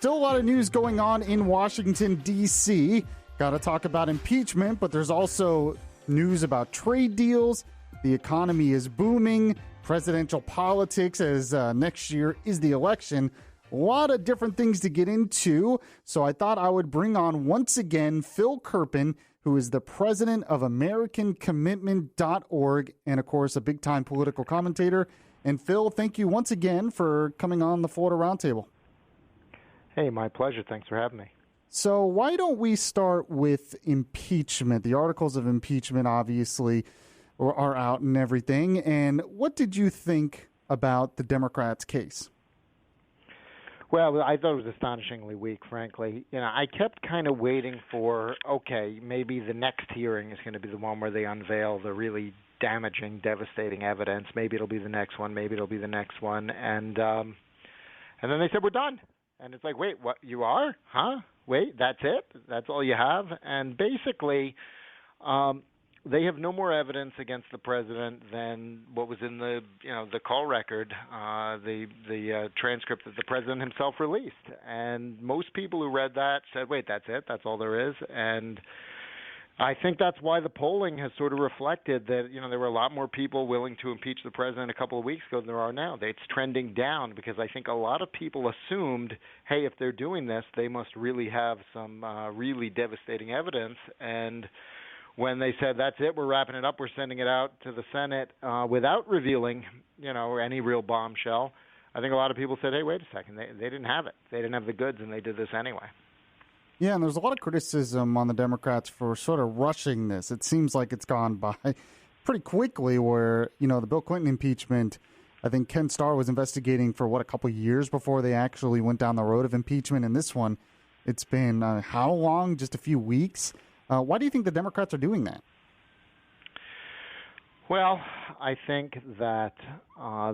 Still a lot of news going on in Washington, D.C. Got to talk about impeachment, but there's also news about trade deals. The economy is booming. Presidential politics, as next year is the election. A lot of different things to get into. So I thought I would bring on once again Phil Kerpen, who is the president of AmericanCommitment.org and, of course, a big-time political commentator. And, Phil, thank you once again for coming on the Florida Roundtable. Hey, my pleasure. Thanks for having me. So why don't we start with impeachment? The articles of impeachment, obviously, are out and everything. And what did you think about the Democrats' case? Well, I thought it was astonishingly weak, frankly. I kept kind of waiting for, okay, maybe the next hearing is going to be the one where they unveil the really damaging, devastating evidence. Maybe it'll be the next one. Maybe it'll be the next one. And then they said, we're done. And it's like, wait, what? You are? Huh? Wait, that's it? That's all you have? And basically, they have no more evidence against the president than what was in the call record, the transcript that the president himself released. And most people who read that said, wait, that's it? That's all there is? And I think that's why the polling has sort of reflected that, there were a lot more people willing to impeach the president a couple of weeks ago than there are now. It's trending down because I think a lot of people assumed, hey, if they're doing this, they must really have some really devastating evidence. And when they said, that's it, we're wrapping it up, we're sending it out to the Senate without revealing, any real bombshell, I think a lot of people said, hey, wait a second, they didn't have it. They didn't have the goods, and they did this anyway. Yeah, and there's a lot of criticism on the Democrats for sort of rushing this. It seems like it's gone by pretty quickly where, the Bill Clinton impeachment, I think Ken Starr was investigating for, a couple of years before they actually went down the road of impeachment. And this one, it's been how long? Just a few weeks? Why do you think the Democrats are doing that? Well, I think that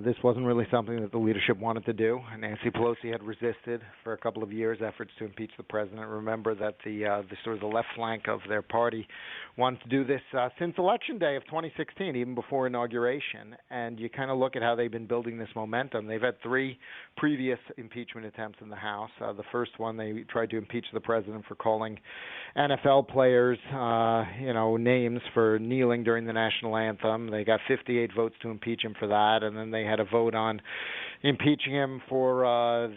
this wasn't really something that the leadership wanted to do. Nancy Pelosi had resisted for a couple of years efforts to impeach the president. Remember that the sort of the left flank of their party wanted to do this since Election Day of 2016, even before inauguration. And you kind of look at how they've been building this momentum. They've had 3 previous impeachment attempts in the House. The first one, they tried to impeach the president for calling NFL players, names for kneeling during the national anthem. They got 58 votes to impeach him for that, and then they had a vote on impeaching him for I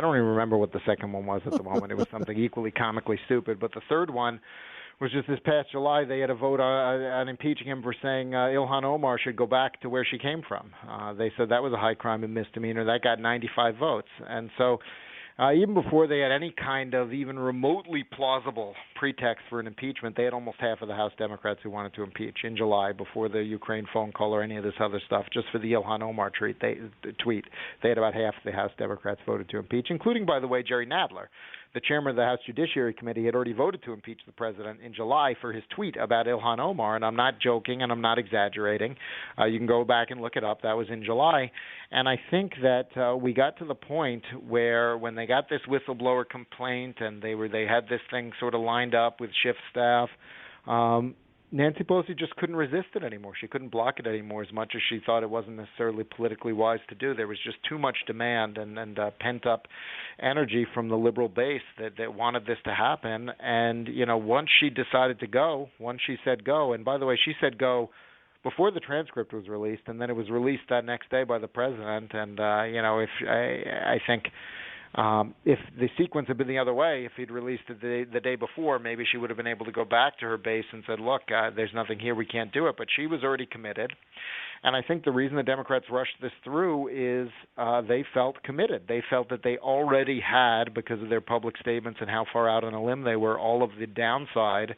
don't even remember what the second one was at the moment. It was something equally comically stupid. But the third one was just this past July. They had a vote on impeaching him for saying Ilhan Omar should go back to where she came from. They said that was a high crime and misdemeanor. That got 95 votes. And so even before they had any kind of even remotely plausible pretext for an impeachment, they had almost half of the House Democrats who wanted to impeach in July before the Ukraine phone call or any of this other stuff. Just for the Ilhan Omar tweet, they had about half the House Democrats voted to impeach, including, by the way, Jerry Nadler. The chairman of the House Judiciary Committee had already voted to impeach the president in July for his tweet about Ilhan Omar, and I'm not joking and I'm not exaggerating. You can go back and look it up. That was in July. And I think that we got to the point where when they got this whistleblower complaint and they had this thing sort of lined up with Schiff staff, Nancy Pelosi just couldn't resist it anymore. She couldn't block it anymore as much as she thought it wasn't necessarily politically wise to do. There was just too much demand and pent-up energy from the liberal base that wanted this to happen. And, once she decided to go, once she said go, and by the way, she said go before the transcript was released, and then it was released that next day by the president. And, I think if the sequence had been the other way, if he'd released it the day before, maybe she would have been able to go back to her base and said, look, there's nothing here, we can't do it. But she was already committed. And I think the reason the Democrats rushed this through is they felt committed. They felt that they already had, because of their public statements and how far out on a limb they were, all of the downside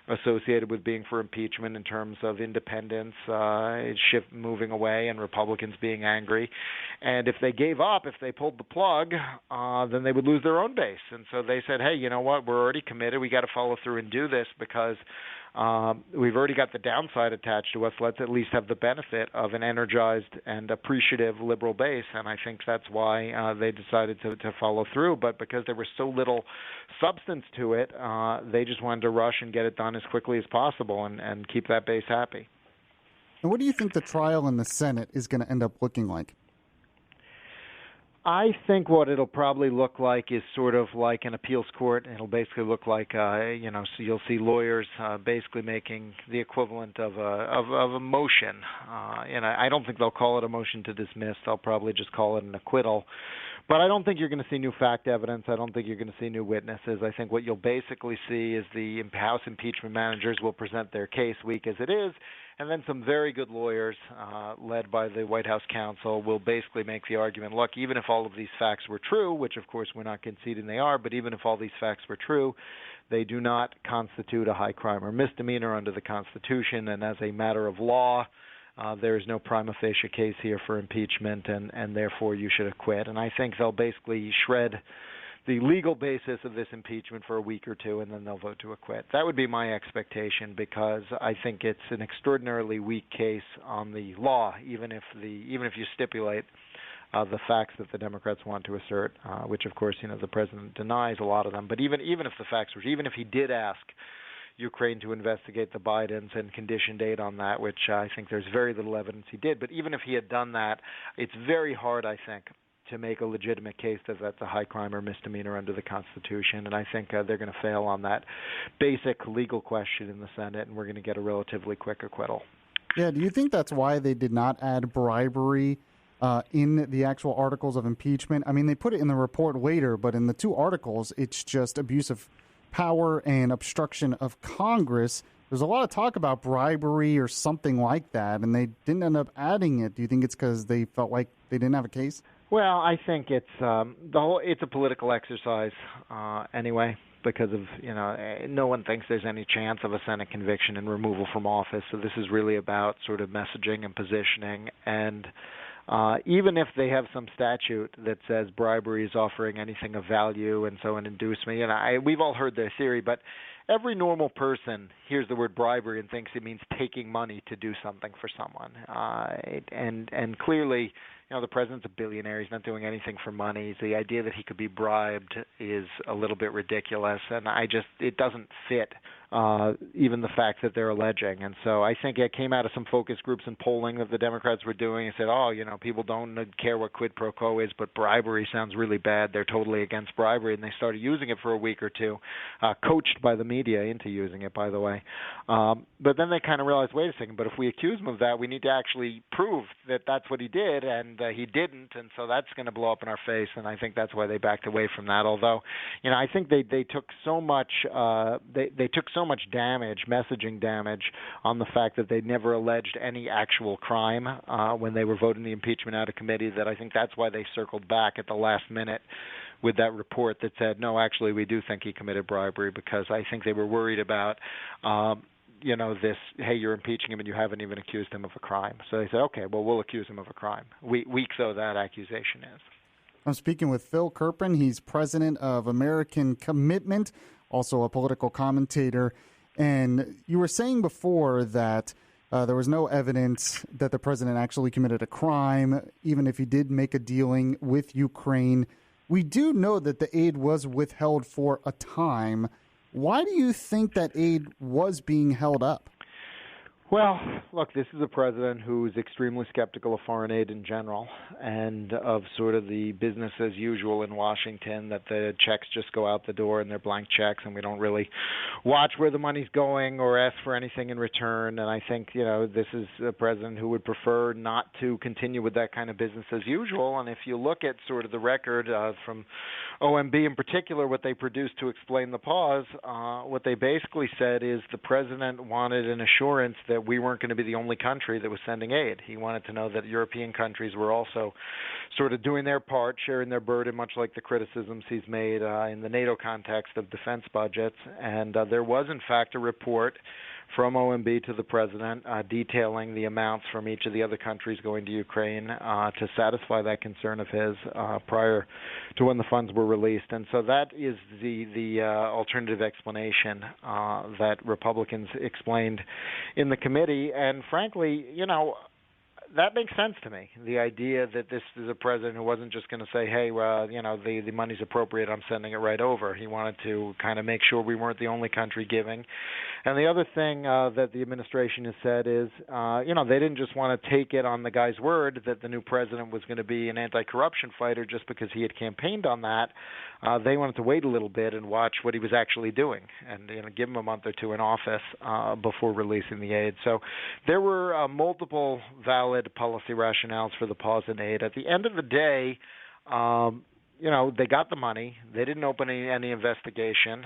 associated with being for impeachment in terms of independence, shift moving away, and Republicans being angry. And if they gave up, if they pulled the plug, then they would lose their own base. And so they said, hey, you know what, we're already committed. We got to follow through and do this because we've already got the downside attached to us. Let's at least have the benefit of an energized and appreciative liberal base. And I think that's why they decided to follow through. But because there was so little substance to it, they just wanted to rush and get it done as quickly as possible and keep that base happy. And what do you think the trial in the Senate is going to end up looking like? I think what it'll probably look like is sort of like an appeals court. It'll basically look like, so you'll see lawyers basically making the equivalent of a motion. And I don't think they'll call it a motion to dismiss. They'll probably just call it an acquittal. But I don't think you're going to see new fact evidence. I don't think you're going to see new witnesses. I think what you'll basically see is the House impeachment managers will present their case, weak as it is, and then some very good lawyers, led by the White House counsel, will basically make the argument, look, even if all of these facts were true, which of course we're not conceding they are, but even if all these facts were true, they do not constitute a high crime or misdemeanor under the Constitution, and as a matter of law, there is no prima facie case here for impeachment, and therefore you should acquit. And I think they'll basically shred the legal basis of this impeachment for a week or two, and then they'll vote to acquit. That would be my expectation, because I think it's an extraordinarily weak case on the law, even if you stipulate the facts that the Democrats want to assert, which of course the president denies a lot of them. But even if the facts were, even if he did ask Ukraine to investigate the Bidens and condition date on that, which I think there's very little evidence he did. But even if he had done that, it's very hard, I think, to make a legitimate case that that's a high crime or misdemeanor under the Constitution. And I think they're going to fail on that basic legal question in the Senate, and we're going to get a relatively quick acquittal. Yeah, do you think that's why they did not add bribery in the actual articles of impeachment? I mean, they put it in the report later, but in the two articles, it's just abuse of power and obstruction of Congress. There's a lot of talk about bribery or something like that, and they didn't end up adding it. Do you think it's because they felt like they didn't have a case? Well, I think it's it's a political exercise anyway, because of no one thinks there's any chance of a Senate conviction and removal from office. So this is really about sort of messaging and positioning. And even if they have some statute that says bribery is offering anything of value and so an inducement, we've all heard their theory, but every normal person hears the word bribery and thinks it means taking money to do something for someone. And clearly, the president's a billionaire. He's not doing anything for money. The idea that he could be bribed is a little bit ridiculous, and it doesn't fit even the facts that they're alleging. And so I think it came out of some focus groups and polling that the Democrats were doing and said, people don't care what quid pro quo is, but bribery sounds really bad. They're totally against bribery, and they started using it for a week or two, coached by the media into using it, by the way. But then they kind of realized, wait a second, but if we accuse him of that, we need to actually prove that that's what he did, and he didn't, and so that's going to blow up in our face, and I think that's why they backed away from that. Although, I think they took so much they took so much damage, messaging damage, on the fact that they never alleged any actual crime when they were voting the impeachment out of committee, that I think that's why they circled back at the last minute with that report that said, no, actually, we do think he committed bribery, because I think they were worried about this, hey, you're impeaching him and you haven't even accused him of a crime. So they said, okay, well, we'll accuse him of a crime. Weak though that accusation is. I'm speaking with Phil Kerpen. He's president of American Commitment, also a political commentator. And you were saying before that there was no evidence that the president actually committed a crime, even if he did make a dealing with Ukraine. We do know that the aid was withheld for a time. Why do you think that aid was being held up? Well, look, this is a president who's extremely skeptical of foreign aid in general, and of sort of the business as usual in Washington, that the checks just go out the door and they're blank checks and we don't really watch where the money's going or ask for anything in return. And I think, this is a president who would prefer not to continue with that kind of business as usual. And if you look at sort of the record from OMB in particular, what they produced to explain the pause, what they basically said is the president wanted an assurance that we weren't going to be the only country that was sending aid. He wanted to know that European countries were also sort of doing their part, sharing their burden, much like the criticisms he's made in the NATO context of defense budgets. And there was, in fact, a report from OMB to the president detailing the amounts from each of the other countries going to Ukraine to satisfy that concern of his prior to when the funds were released. And so that is the alternative explanation that Republicans explained in the committee. And frankly, that makes sense to me. The idea that this is a president who wasn't just going to say, "Hey, well, the money's appropriate. I'm sending it right over." He wanted to kind of make sure we weren't the only country giving. And the other thing that the administration has said is, they didn't just want to take it on the guy's word that the new president was going to be an anti-corruption fighter just because he had campaigned on that. They wanted to wait a little bit and watch what he was actually doing, and give him a month or two in office before releasing the aid. So there were multiple valid policy rationales for the pause in aid. At the end of the day, they got the money. They didn't open any investigation.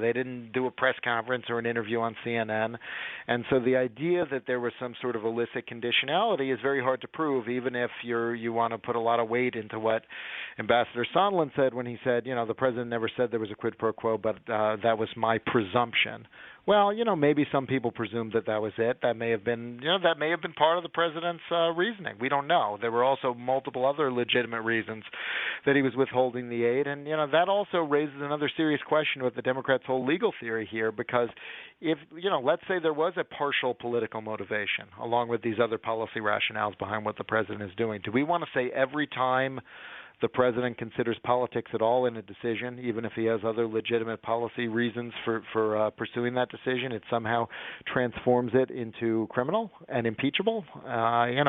They didn't do a press conference or an interview on CNN. And so the idea that there was some sort of illicit conditionality is very hard to prove, even if you want to put a lot of weight into what Ambassador Sondland said when he said, the president never said there was a quid pro quo, but that was my presumption. Well, maybe some people presumed that was it. That may have been, part of the president's reasoning. We don't know. There were also multiple other legitimate reasons that he was withholding the aid, and that also raises another serious question with the Democrats' whole legal theory here. Because if let's say there was a partial political motivation along with these other policy rationales behind what the president is doing, do we want to say every time the president considers politics at all in a decision, even if he has other legitimate policy reasons for pursuing that decision, it somehow transforms it into criminal and impeachable?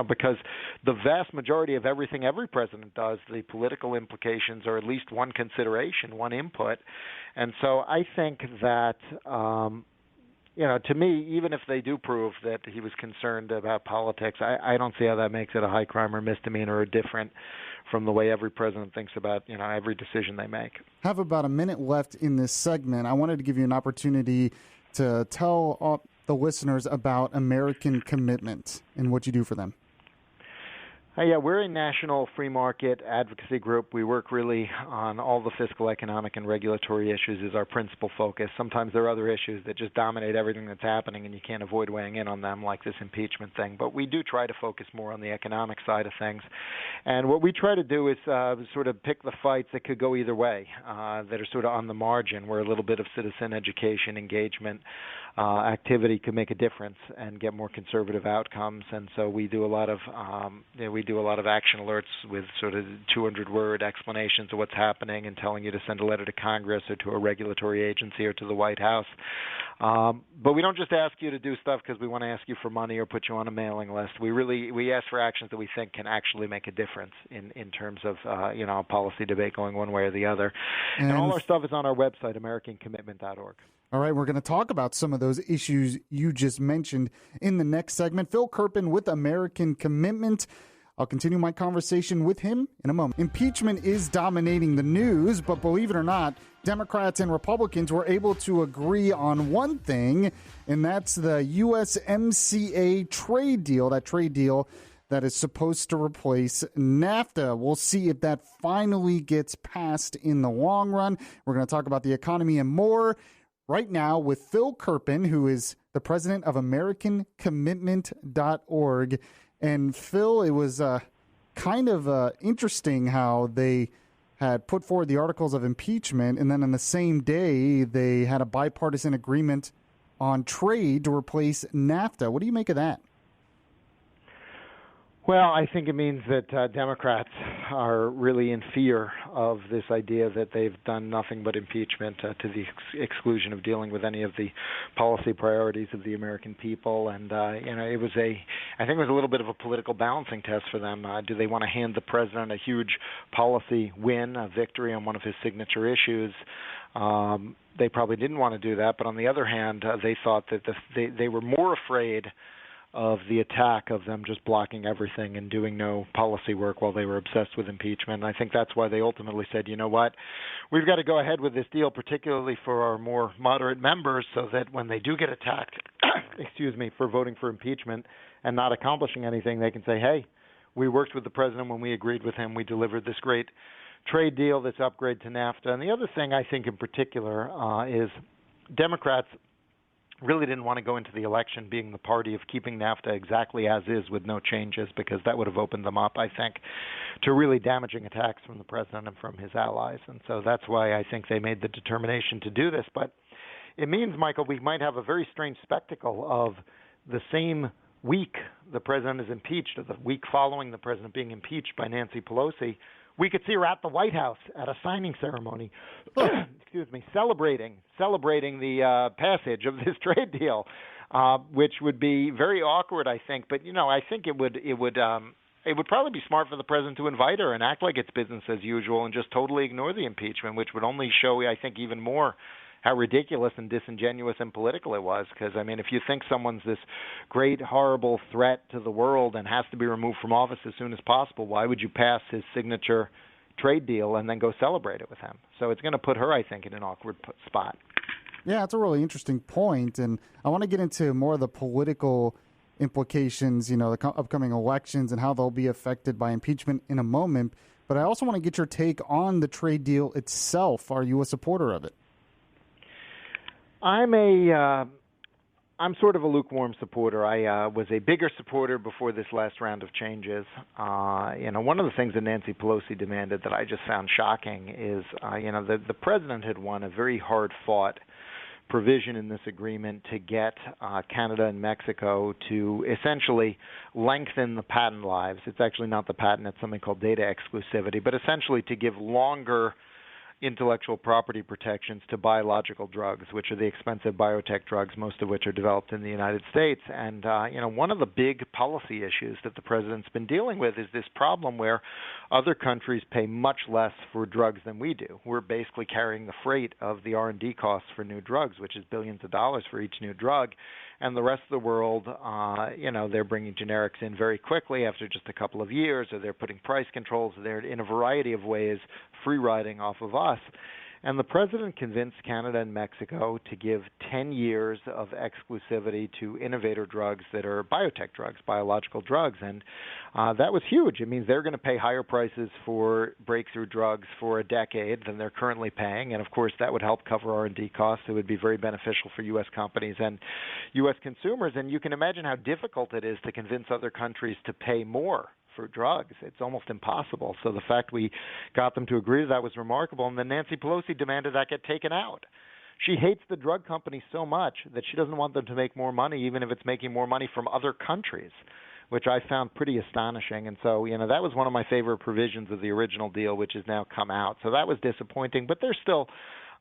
Because the vast majority of everything every president does, the political implications are at least one consideration, one input. And so I think that to me, even if they do prove that he was concerned about politics, I don't see how that makes it a high crime or misdemeanor or different from the way every president thinks about, every decision they make. Have about a minute left in this segment. I wanted to give you an opportunity to tell the listeners about American Commitment and what you do for them. Yeah, we're a national free market advocacy group. We work really on all the fiscal, economic, and regulatory issues as our principal focus. Sometimes there are other issues that just dominate everything that's happening, and you can't avoid weighing in on them, like this impeachment thing. But we do try to focus more on the economic side of things. And what we try to do is sort of pick the fights that could go either way, that are sort of on the margin, where a little bit of citizen education, engagement, activity could make a difference and get more conservative outcomes. And so we do a lot of action alerts with sort of 200-word explanations of what's happening and telling you to send a letter to Congress or to a regulatory agency or to the White House. But we don't just ask you to do stuff because we want to ask you for money or put you on a mailing list. We ask for actions that we think can actually make a difference in terms of a policy debate going one way or the other. And all our stuff is on our website, AmericanCommitment.org. All right, we're going to talk about some of those issues you just mentioned in the next segment. Phil Kerpen with American Commitment. I'll continue my conversation with him in a moment. Impeachment is dominating the news, but believe it or not, Democrats and Republicans were able to agree on one thing, and that's the USMCA trade deal, that trade deal that is supposed to replace NAFTA. We'll see if that finally gets passed in the long run. We're going to talk about the economy and more right now with Phil Kerpen, who is the president of AmericanCommitment.org. And Phil, it was kind of interesting how they had put forward the articles of impeachment, and then on the same day, they had a bipartisan agreement on trade to replace NAFTA. What do you make of that? Well, I think it means that Democrats are really in fear of this idea that they've done nothing but impeachment to the exclusion of dealing with any of the policy priorities of the American people. And, I think it was a little bit of a political balancing test for them. Do they want to hand the president a huge policy win, a victory on one of his signature issues? They probably didn't want to do that. But on the other hand, they thought that they were more afraid of the attack of them just blocking everything and doing no policy work while they were obsessed with impeachment. And I think that's why they ultimately said, you know what, we've got to go ahead with this deal, particularly for our more moderate members, so that when they do get attacked, for voting for impeachment and not accomplishing anything, they can say, hey, we worked with the president when we agreed with him. We delivered this great trade deal, this upgrade to NAFTA. And the other thing I think in particular is Democrats really didn't want to go into the election being the party of keeping NAFTA exactly as is with no changes, because that would have opened them up, I think, to really damaging attacks from the president and from his allies. And so that's why I think they made the determination to do this. But it means, Michael, we might have a very strange spectacle of the same week the president is impeached, or the week following the president being impeached by Nancy Pelosi, we could see her at the White House at a signing ceremony, excuse me, celebrating the passage of this trade deal, which would be very awkward, I think. But I think it would probably be smart for the president to invite her and act like it's business as usual and just totally ignore the impeachment, which would only show, I think, even more how ridiculous and disingenuous and political it was. Because, if you think someone's this great, horrible threat to the world and has to be removed from office as soon as possible, why would you pass his signature trade deal and then go celebrate it with him? So it's going to put her, I think, in an awkward spot. Yeah, that's a really interesting point. And I want to get into more of the political implications, the upcoming elections and how they'll be affected by impeachment in a moment. But I also want to get your take on the trade deal itself. Are you a supporter of it? I'm sort of a lukewarm supporter. I was a bigger supporter before this last round of changes. One of the things that Nancy Pelosi demanded that I just found shocking is, the president had won a very hard-fought provision in this agreement to get Canada and Mexico to essentially lengthen the patent lives. It's actually not the patent, it's something called data exclusivity, but essentially to give longer intellectual property protections to biological drugs, which are the expensive biotech drugs, most of which are developed in the United States. And, one of the big policy issues that the president's been dealing with is this problem where other countries pay much less for drugs than we do. We're basically carrying the freight of the R&D costs for new drugs, which is billions of dollars for each new drug. And the rest of the world, they're bringing generics in very quickly after just a couple of years, or they're putting price controls. They're in a variety of ways free riding off of us. And the president convinced Canada and Mexico to give 10 years of exclusivity to innovator drugs that are biotech drugs, biological drugs. And that was huge. It means they're going to pay higher prices for breakthrough drugs for a decade than they're currently paying. And, of course, that would help cover R&D costs. It would be very beneficial for U.S. companies and U.S. consumers. And you can imagine how difficult it is to convince other countries to pay more for drugs. It's almost impossible. So the fact we got them to agree to that was remarkable. And then Nancy Pelosi demanded that get taken out. She hates the drug companies so much that she doesn't want them to make more money, even if it's making more money from other countries, which I found pretty astonishing. And so, that was one of my favorite provisions of the original deal, which has now come out. So that was disappointing, but there's still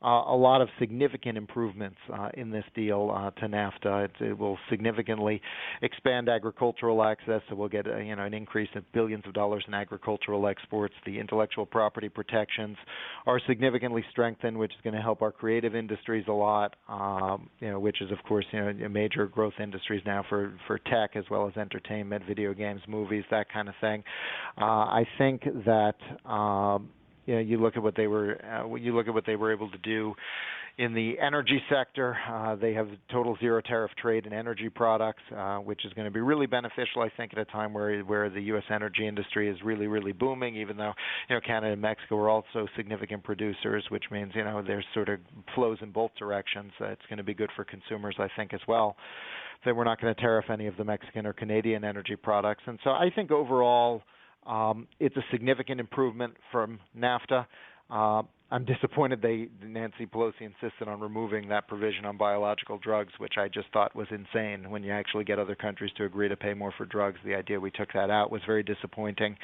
a lot of significant improvements in this deal to NAFTA. It will significantly expand agricultural access, so we'll get an increase of billions of dollars in agricultural exports. The intellectual property protections are significantly strengthened, which is going to help our creative industries a lot, which is, of course, major growth industries now for tech as well as entertainment, video games, movies, that kind of thing. I think that you look at what they were able to do in the energy sector. They have total zero tariff trade in energy products, which is going to be really beneficial, I think, at a time where the U.S. energy industry is really, really booming. Even though Canada and Mexico are also significant producers, which means there's sort of flows in both directions. It's going to be good for consumers, I think, as well. That we're not going to tariff any of the Mexican or Canadian energy products, and so I think overall, it's a significant improvement from NAFTA. I'm disappointed Nancy Pelosi insisted on removing that provision on biological drugs, which I just thought was insane. When you actually get other countries to agree to pay more for drugs, the idea we took that out was very disappointing.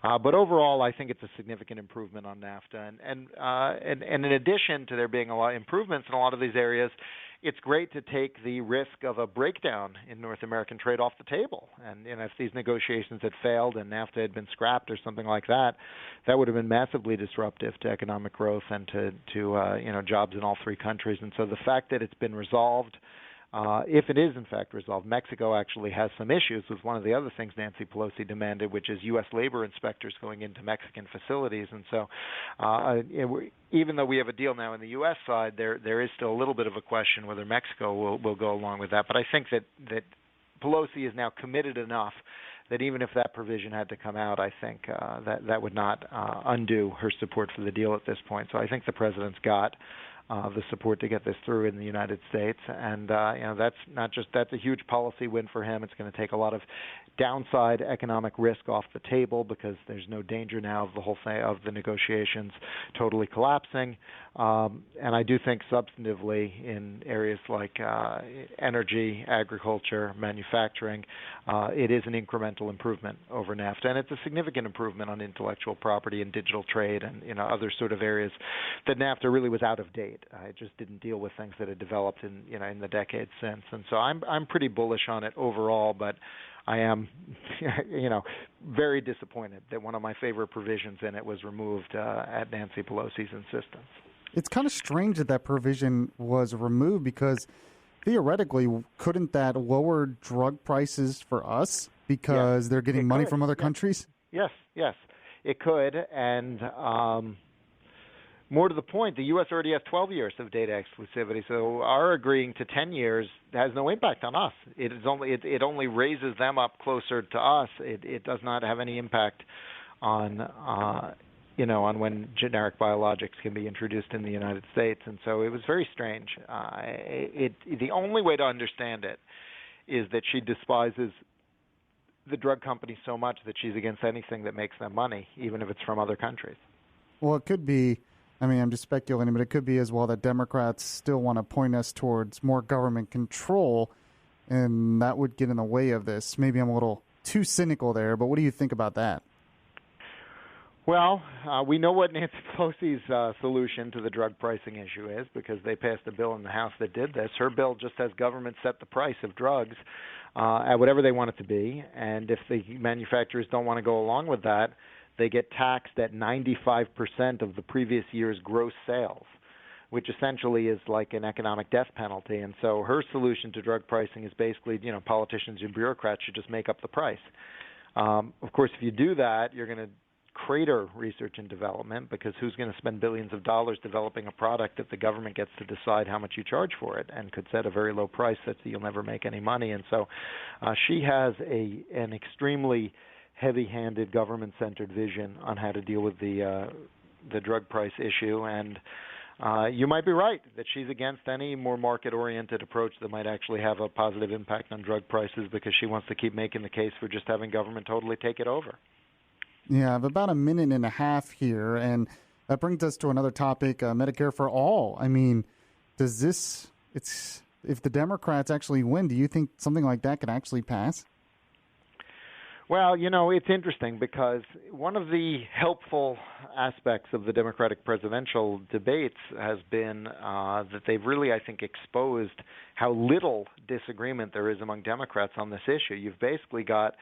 But overall, I think it's a significant improvement on NAFTA. And in addition to there being a lot of improvements in a lot of these areas, it's great to take the risk of a breakdown in North American trade off the table. And if these negotiations had failed and NAFTA had been scrapped or something like that, that would have been massively disruptive to economic growth and to jobs in all three countries. And so the fact that it's been resolved, if it is in fact resolved, Mexico actually has some issues with one of the other things Nancy Pelosi demanded, which is U.S. labor inspectors going into Mexican facilities. And so even though we have a deal now in the U.S. side, there is still a little bit of a question whether Mexico will go along with that. But I think that Pelosi is now committed enough that even if that provision had to come out, I think that would not undo her support for the deal at this point. So I think the president's got the support to get this through in the United States. And that's a huge policy win for him. It's going to take a lot of downside economic risk off the table because there's no danger now of the whole thing, of the negotiations totally collapsing. And I do think substantively in areas like energy, agriculture, manufacturing, it is an incremental improvement over NAFTA, and it's a significant improvement on intellectual property and digital trade and other sort of areas that NAFTA really was out of date. It just didn't deal with things that had developed in the decades since. And so I'm pretty bullish on it overall, but I am, very disappointed that one of my favorite provisions in it was removed at Nancy Pelosi's insistence. It's kind of strange that provision was removed because theoretically, couldn't that lower drug prices for us because they're getting money from other countries? Yes, it could. And more to the point, the U.S. already has 12 years of data exclusivity, so our agreeing to 10 years has no impact on us. It only raises them up closer to us. It does not have any impact on on when generic biologics can be introduced in the United States. And so it was very strange. The only way to understand it is that she despises the drug companies so much that she's against anything that makes them money, even if it's from other countries. Well, it could be. I mean, I'm just speculating, but it could be as well that Democrats still want to point us towards more government control, and that would get in the way of this. Maybe I'm a little too cynical there, but what do you think about that? Well, we know what Nancy Pelosi's solution to the drug pricing issue is because they passed a bill in the House that did this. Her bill just has government set the price of drugs at whatever they want it to be, and if the manufacturers don't want to go along with that, they get taxed at 95% of the previous year's gross sales, which essentially is like an economic death penalty. And so her solution to drug pricing is basically, politicians and bureaucrats should just make up the price. Of course, if you do that, you're going to crater research and development because who's going to spend billions of dollars developing a product that the government gets to decide how much you charge for it and could set a very low price that you'll never make any money. And so she has an extremely heavy-handed, government-centered vision on how to deal with the drug price issue. And you might be right that she's against any more market-oriented approach that might actually have a positive impact on drug prices because she wants to keep making the case for just having government totally take it over. Yeah, I have about a minute and a half here, and that brings us to another topic, Medicare for All. I mean, if the Democrats actually win, do you think something like that could actually pass? Well, it's interesting because one of the helpful aspects of the Democratic presidential debates has been that they've really, I think, exposed how little disagreement there is among Democrats on this issue. You've basically got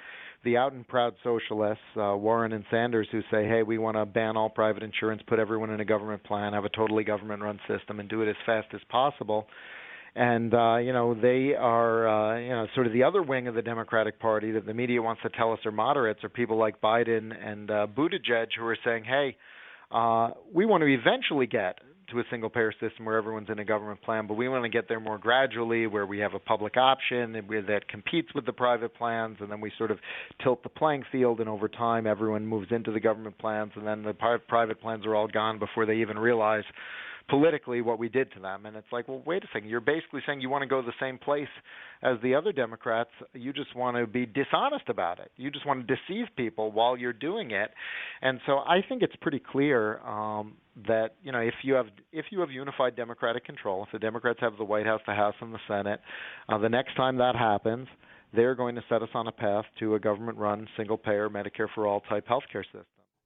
the out and proud socialists, Warren and Sanders, who say, hey, we want to ban all private insurance, put everyone in a government plan, have a totally government-run system, and do it as fast as possible. And, they are, sort of the other wing of the Democratic Party that the media wants to tell us are moderates are people like Biden and Buttigieg who are saying, hey, we want to eventually get to a single-payer system where everyone's in a government plan, but we want to get there more gradually where we have a public option that competes with the private plans, and then we sort of tilt the playing field, and over time everyone moves into the government plans, and then the private plans are all gone before they even realize politically what we did to them. And it's like, well, wait a second. You're basically saying you want to go the same place as the other Democrats. You just want to be dishonest about it. You just want to deceive people while you're doing it. And so I think it's pretty clear that, if you have unified Democratic control, if the Democrats have the White House, the House, and the Senate, the next time that happens, they're going to set us on a path to a government-run, single-payer, Medicare for all type healthcare system.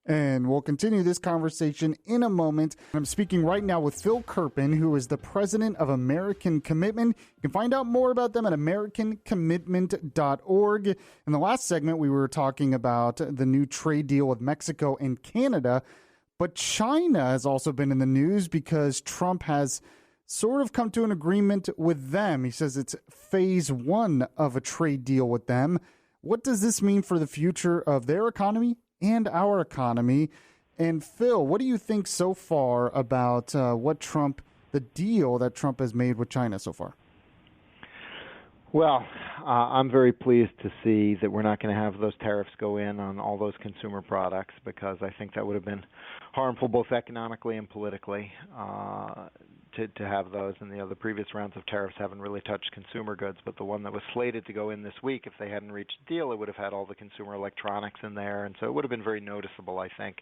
And we'll continue this conversation in a moment. I'm speaking right now with Phil Kerpen, who is the president of American Commitment. You can find out more about them at americancommitment.org. In the last segment, we were talking about the new trade deal with Mexico and Canada. But China has also been in the news because Trump has sort of come to an agreement with them. He says it's phase one of a trade deal with them. What does this mean for the future of their economy and our economy? And Phil, what do you think so far about the deal that Trump has made with China so far? Well, I'm very pleased to see that we're not going to have those tariffs go in on all those consumer products because I think that would have been harmful both economically and politically to have those. And the previous rounds of tariffs haven't really touched consumer goods, but the one that was slated to go in this week, if they hadn't reached a deal, it would have had all the consumer electronics in there, and so it would have been very noticeable, I think,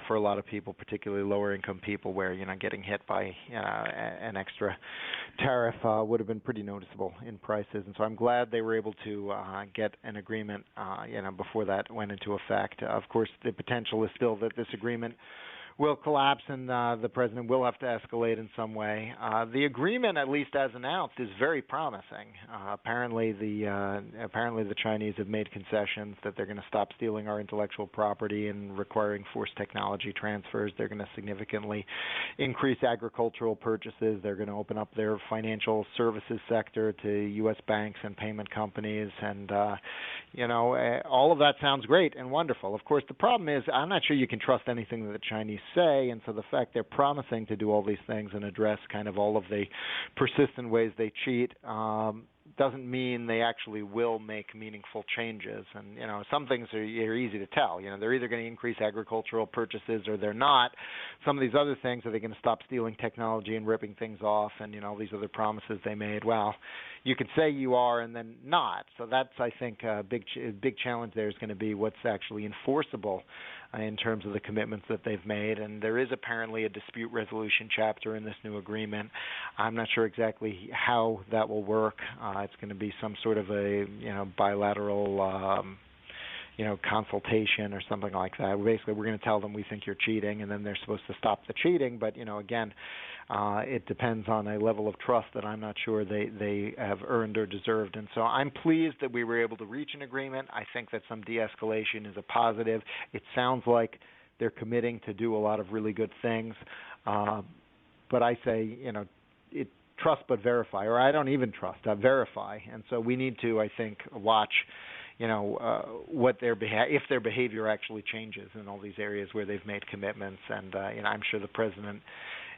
for a lot of people, particularly lower income people, where getting hit by an extra tariff would have been pretty noticeable in prices. And so I'm glad they were able to get an agreement before that went into effect. Of course, the potential is still that this agreement will collapse and the president will have to escalate in some way. The agreement, at least as announced, is very promising. Apparently the Chinese have made concessions that they're going to stop stealing our intellectual property and requiring forced technology transfers. They're going to significantly increase agricultural purchases. They're going to open up their financial services sector to U.S. banks and payment companies. And, all of that sounds great and wonderful. Of course, the problem is I'm not sure you can trust anything that the Chinese say, and so the fact they're promising to do all these things and address kind of all of the persistent ways they cheat doesn't mean they actually will make meaningful changes. And some things are easy to tell. They're either going to increase agricultural purchases or they're not. Some of these other things, are they going to stop stealing technology and ripping things off, and all these other promises they made? Well, you could say you are and then not. So that's, I think, a big challenge there is going to be what's actually enforceable in terms of the commitments that they've made. And there is apparently a dispute resolution chapter in this new agreement. I'm not sure exactly how that will work. It's going to be some sort of a bilateral consultation or something like that. Basically, we're going to tell them we think you're cheating, and then they're supposed to stop the cheating. But again, it depends on a level of trust that I'm not sure they have earned or deserved. And so I'm pleased that we were able to reach an agreement. I think that some de-escalation is a positive. It sounds like they're committing to do a lot of really good things. But I say, trust but verify, or I don't even trust, verify. And so we need to, I think, watch what if their behavior actually changes in all these areas where they've made commitments. And I'm sure the president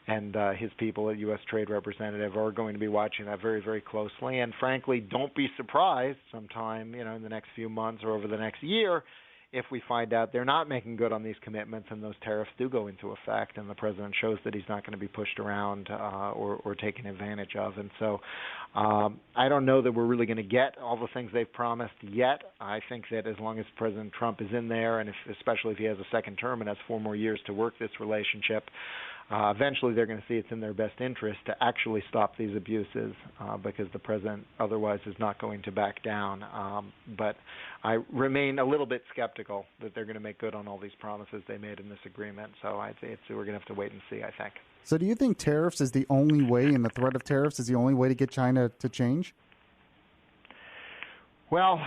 and his people at U.S. Trade Representative are going to be watching that very, very closely. And frankly, don't be surprised sometime, in the next few months or over the next year if we find out they're not making good on these commitments and those tariffs do go into effect and the president shows that he's not going to be pushed around or taken advantage of. And so I don't know that we're really going to get all the things they've promised yet. I think that as long as President Trump is in there, and especially if he has a second term and has 4 more years to work this relationship, eventually they're going to see it's in their best interest to actually stop these abuses because the president otherwise is not going to back down. But I remain a little bit skeptical that they're going to make good on all these promises they made in this agreement. So I'd say we're going to have to wait and see, I think. So do you think tariffs is the only way, and the threat of tariffs is the only way to get China to change? Well,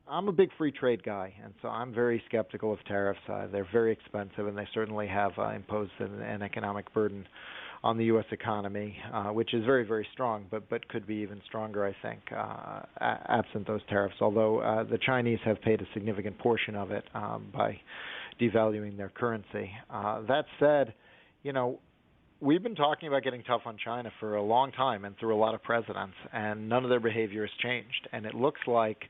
I'm a big free trade guy, and so I'm very skeptical of tariffs. They're very expensive, and they certainly have imposed an economic burden on the U.S. economy, which is very, very strong, but could be even stronger, I think, absent those tariffs, although the Chinese have paid a significant portion of it by devaluing their currency. That said, we've been talking about getting tough on China for a long time and through a lot of presidents, and none of their behavior has changed. And it looks like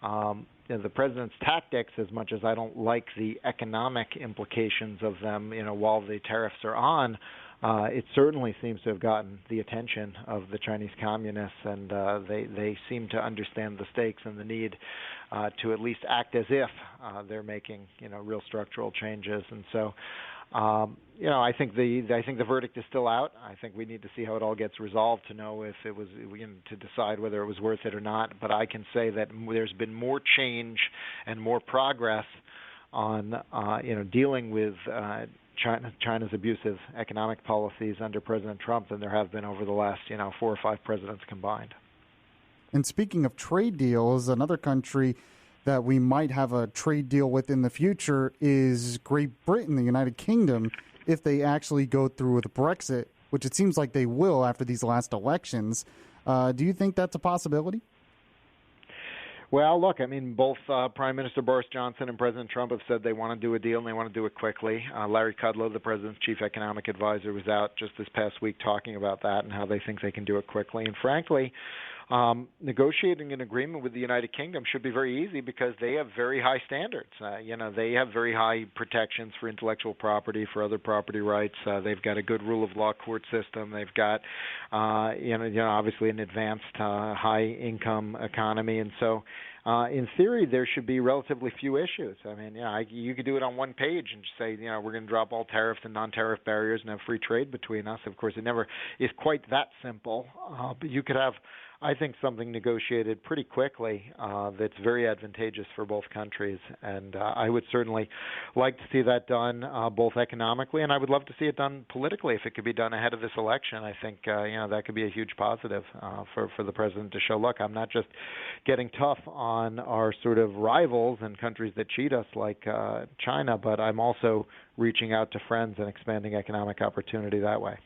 the president's tactics, as much as I don't like the economic implications of them, while the tariffs are on, it certainly seems to have gotten the attention of the Chinese communists, and they seem to understand the stakes and the need to at least act as if they're making real structural changes. And so I think the verdict is still out. I think we need to see how it all gets resolved to know if it was to decide whether it was worth it or not. But I can say that there's been more change and more progress on dealing with China's abusive economic policies under President Trump than there have been over the last 4 or 5 presidents combined. And speaking of trade deals, another country that we might have a trade deal with in the future is Great Britain, the United Kingdom, if they actually go through with Brexit, which it seems like they will after these last elections. Do you think that's a possibility? Well, look, both Prime Minister Boris Johnson and President Trump have said they want to do a deal and they want to do it quickly. Larry Kudlow, the president's chief economic advisor, was out just this past week talking about that and how they think they can do it quickly. And frankly, Negotiating an agreement with the United Kingdom should be very easy because they have very high standards. They have very high protections for intellectual property, for other property rights. They've got a good rule of law court system. They've got, obviously an advanced high income economy, and so. In theory, there should be relatively few issues. I mean, you could do it on one page and just say, we're going to drop all tariffs and non-tariff barriers and have free trade between us. Of course, it never is quite that simple, but you could have, I think, something negotiated pretty quickly that's very advantageous for both countries. And I would certainly like to see that done both economically, and I would love to see it done politically if it could be done ahead of this election. I think that could be a huge positive for the president to show, look, I'm not just getting tough on our sort of rivals and countries that cheat us like China, but I'm also reaching out to friends and expanding economic opportunity that way.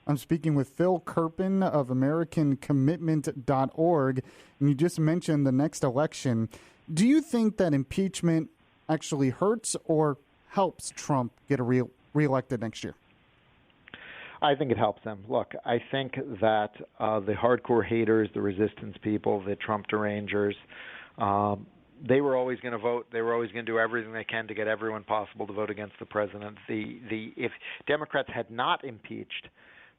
I'm speaking with Phil Kerpen of AmericanCommitment.org, and you just mentioned the next election. Do you think that impeachment actually hurts or helps Trump get reelected next year? I think it helps him. Look, I think that the hardcore haters, the resistance people, the Trump derangers, they were always going to vote. They were always going to do everything they can to get everyone possible to vote against the president. If Democrats had not impeached,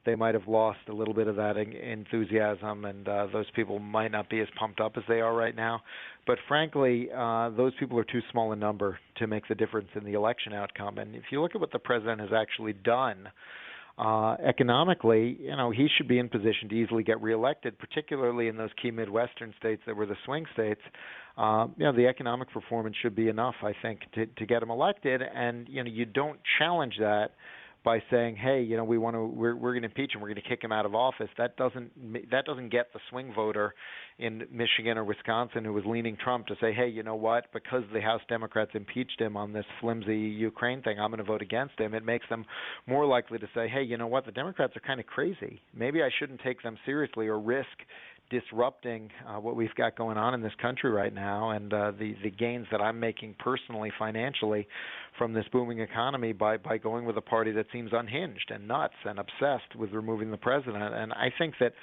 they might have lost a little bit of that enthusiasm, and those people might not be as pumped up as they are right now. But frankly, those people are too small a number to make the difference in the election outcome. And if you look at what the president has actually done, economically, he should be in position to easily get reelected, particularly in those key Midwestern states that were the swing states. The economic performance should be enough, I think, to get him elected. And you don't challenge that by saying, hey, we're going to impeach him, we're going to kick him out of office. That doesn't get the swing voter in Michigan or Wisconsin who was leaning Trump to say, hey, you know what? Because the House Democrats impeached him on this flimsy Ukraine thing, I'm going to vote against him. It makes them more likely to say, hey, you know what? The Democrats are kind of crazy. Maybe I shouldn't take them seriously or risk disrupting what we've got going on in this country right now, and the gains that I'm making personally, financially, from this booming economy by going with a party that seems unhinged and nuts and obsessed with removing the president. And I think that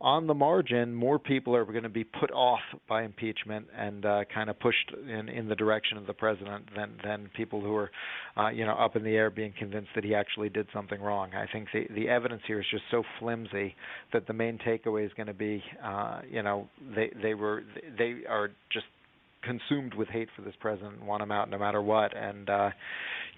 on the margin, more people are going to be put off by impeachment and kind of pushed in the direction of the president than people who are, up in the air being convinced that he actually did something wrong. I think the evidence here is just so flimsy that the main takeaway is going to be, they are just consumed with hate for this president and want him out no matter what. And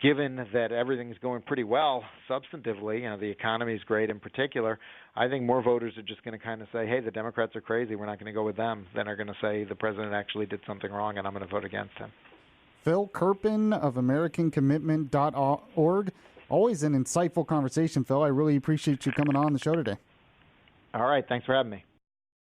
given that everything's going pretty well substantively, the economy is great in particular, I think more voters are just going to kind of say, hey, the Democrats are crazy, we're not going to go with them, than are going to say the president actually did something wrong and I'm going to vote against him. Phil Kerpen of AmericanCommitment.org. Always an insightful conversation, Phil. I really appreciate you coming on the show today. All right. Thanks for having me.